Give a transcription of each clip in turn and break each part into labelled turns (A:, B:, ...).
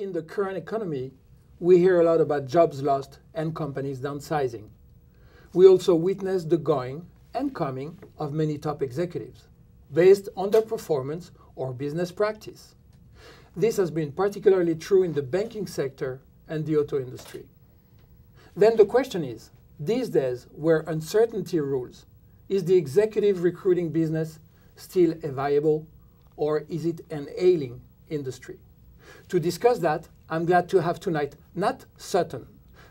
A: in the current economy, we hear a lot about jobs lost and companies downsizing. We also witness the going and coming of many top executives based on their performance or business practice. This has been particularly true in the banking sector and the auto industry. Then the question is, these days where uncertainty rules, is the executive recruiting business still a viable, or is it an ailing industry? To discuss that, I'm glad to have tonight Nat Sutton,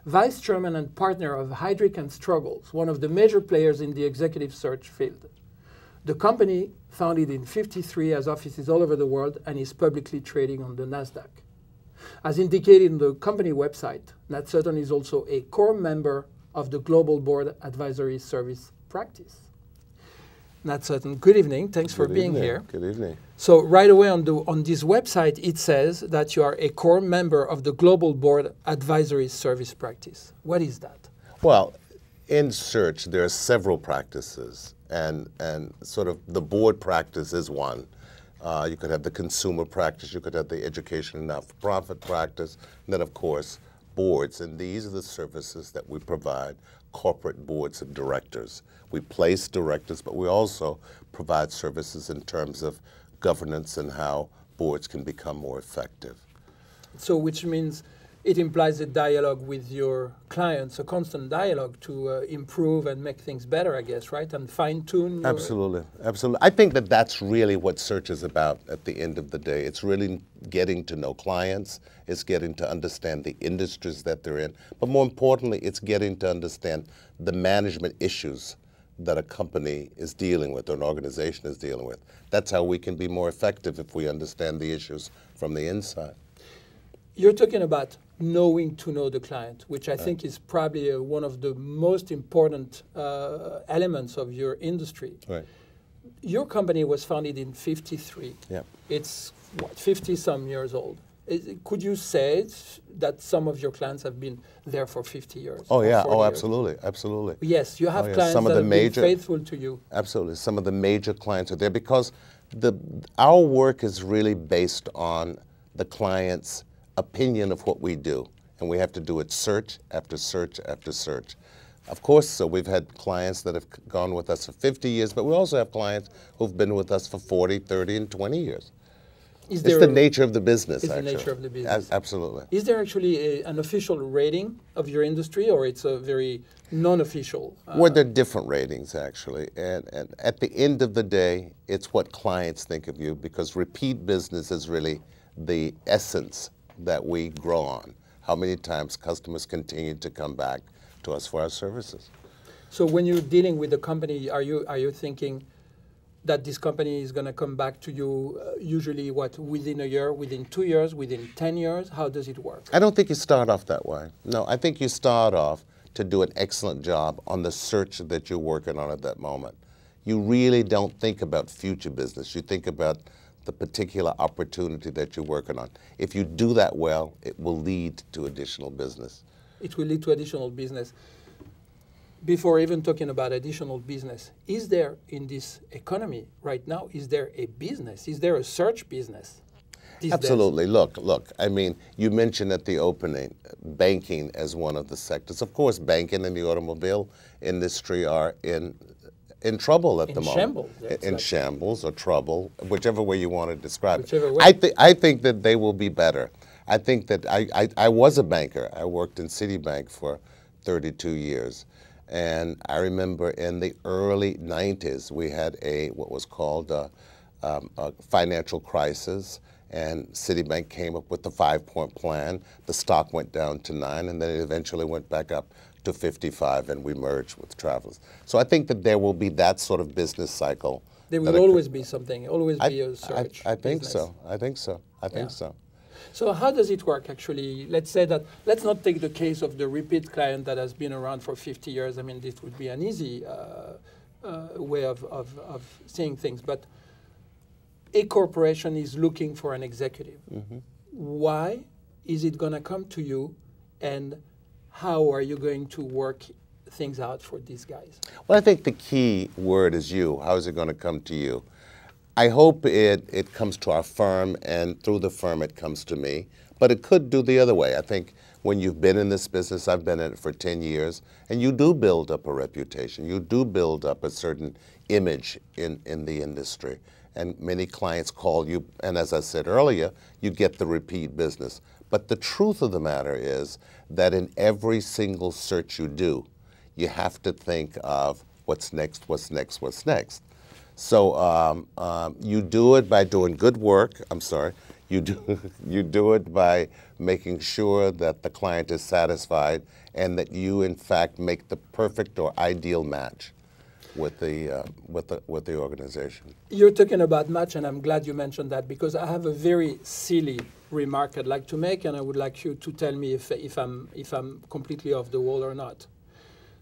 A: Vice Chairman and partner of Heidrick and Struggles, one of the major players in the executive search field. The company, founded in '53, has offices all over the world and is publicly trading on the Nasdaq. As indicated on the company website, Nat Sutton is also a core member of the Global Board Advisory Service practice. Nat Sutton, good evening. Thanks for being here.
B: Good evening.
A: So right away on this website, it says that you are a core member of the Global Board Advisory Service practice. What is that?
B: Well, in search, there are several practices, and sort of the board practice is one. You could have the consumer practice, you could have the education and not-for-profit practice, and then, of course, boards. And these are the services that we provide corporate boards of directors. We place directors, but we also provide services in terms of governance and how boards can become more effective.
A: So which means it implies a dialogue with your clients, a constant dialogue to improve and make things better, I guess, right? And fine-tune.
B: Absolutely, absolutely. I think that that's really what search is about at the end of the day. It's really getting to know clients. It's getting to understand the industries that they're in. But more importantly, it's getting to understand the management issues that a company is dealing with or an organization is dealing with. That's how we can be more effective if we understand the issues from the inside.
A: You're talking about knowing to know the client, which I think is probably one of the most important elements of your industry.
B: Right.
A: Your company was founded in '53.
B: Yeah.
A: It's, what, 50-some years old. Could you say that some of your clients have been there for 50 years?
B: Oh, yeah. Oh,
A: years?
B: absolutely. Absolutely.
A: Yes, you have
B: yeah.
A: clients
B: Some of
A: that
B: the
A: have
B: major,
A: been faithful to you.
B: Absolutely. Some of the major clients are there because our work is really based on the client's opinion of what we do. And we have to do it search after search after search. Of course, so we've had clients that have gone with us for 50 years, but we also have clients who've been with us for 40, 30, and 20 years. It's the nature of the business, actually.
A: It's the nature of the business.
B: Absolutely.
A: Is there actually an official rating of your industry, or it's a very non-official?
B: Well, there are different ratings, actually. And at the end of the day, it's what clients think of you, because repeat business is really the essence that we grow on. How many times customers continue to come back to us for our services.
A: So when you're dealing with a company, are you thinking that this company is going to come back to you usually, what, within a year, within 2 years, within 10 years? How does it work?
B: I don't think you start off that way. No, I think you start off to do an excellent job on the search that you're working on at that moment. You really don't think about future business. You think about the particular opportunity that you're working on. If you do that well, it will lead to additional business.
A: It will lead to additional business. Before even talking about additional business, is there in this economy right now, is there a business? Is there a search business?
B: Absolutely. Look, I mean, you mentioned at the opening banking as one of the sectors. Of course, banking and the automobile industry are in trouble at the moment.
A: Shambles.
B: In shambles or trouble, whichever way you want to describe
A: it.
B: I think that they will be better. I think that I was a banker. I worked in Citibank for 32 years. And I remember in the early 90s, we had what was called a financial crisis, and Citibank came up with the 5-point plan. The stock went down to 9, and then it eventually went back up to 55, and we merged with Travelers. So I think that there will be that sort of business cycle.
A: There will always be something, always be a search.
B: I think so. I think so. I think so.
A: So how does it work, actually? Let's say that, let's not take the case of the repeat client that has been around for 50 years. I mean, this would be an easy way of seeing things. But a corporation is looking for an executive. Mm-hmm. Why is it going to come to you, and how are you going to work things out for these guys?
B: Well, I think the key word is you. How is it going to come to you? I hope it comes to our firm, and through the firm it comes to me. But it could do the other way. I think when you've been in this business, I've been in it for 10 years, and you do build up a reputation. You do build up a certain image in the industry. And many clients call you, and as I said earlier, you get the repeat business. But the truth of the matter is that in every single search you do, you have to think of what's next, what's next, what's next. So you do it by doing good work. I'm sorry. You do it by making sure that the client is satisfied and that you, in fact, make the perfect or ideal match with the organization.
A: You're talking about match, and I'm glad you mentioned that, because I have a very silly remark I'd like to make, and I would like you to tell me if I'm completely off the wall or not.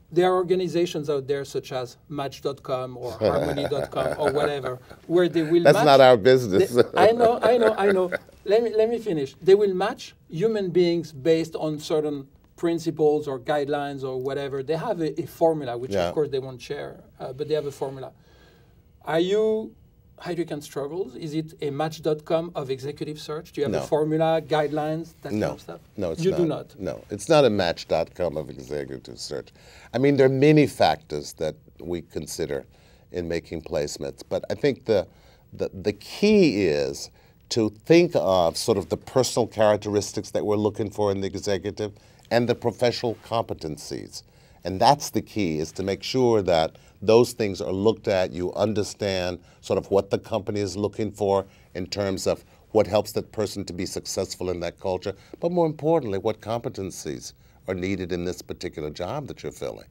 A: There are organizations out there such as Match.com or Harmony.com or whatever, where they will
B: That's
A: match.
B: not our business.
A: I know. Let me finish. They will match human beings based on certain principles or guidelines or whatever. They have a formula, which of course they won't share, but they have a formula. Are you Heidrick and Struggles? Is it a Match.com of executive search? Do you have a formula, guidelines, that kind of stuff?
B: No, it's
A: you
B: not.
A: You do not?
B: No, it's not a Match.com of executive search. I mean, there are many factors that we consider in making placements, but I think the key is to think of sort of the personal characteristics that we're looking for in the executive and the professional competencies. And that's the key, is to make sure that those things are looked at, you understand sort of what the company is looking for in terms of what helps that person to be successful in that culture, but more importantly, what competencies are needed in this particular job that you're filling.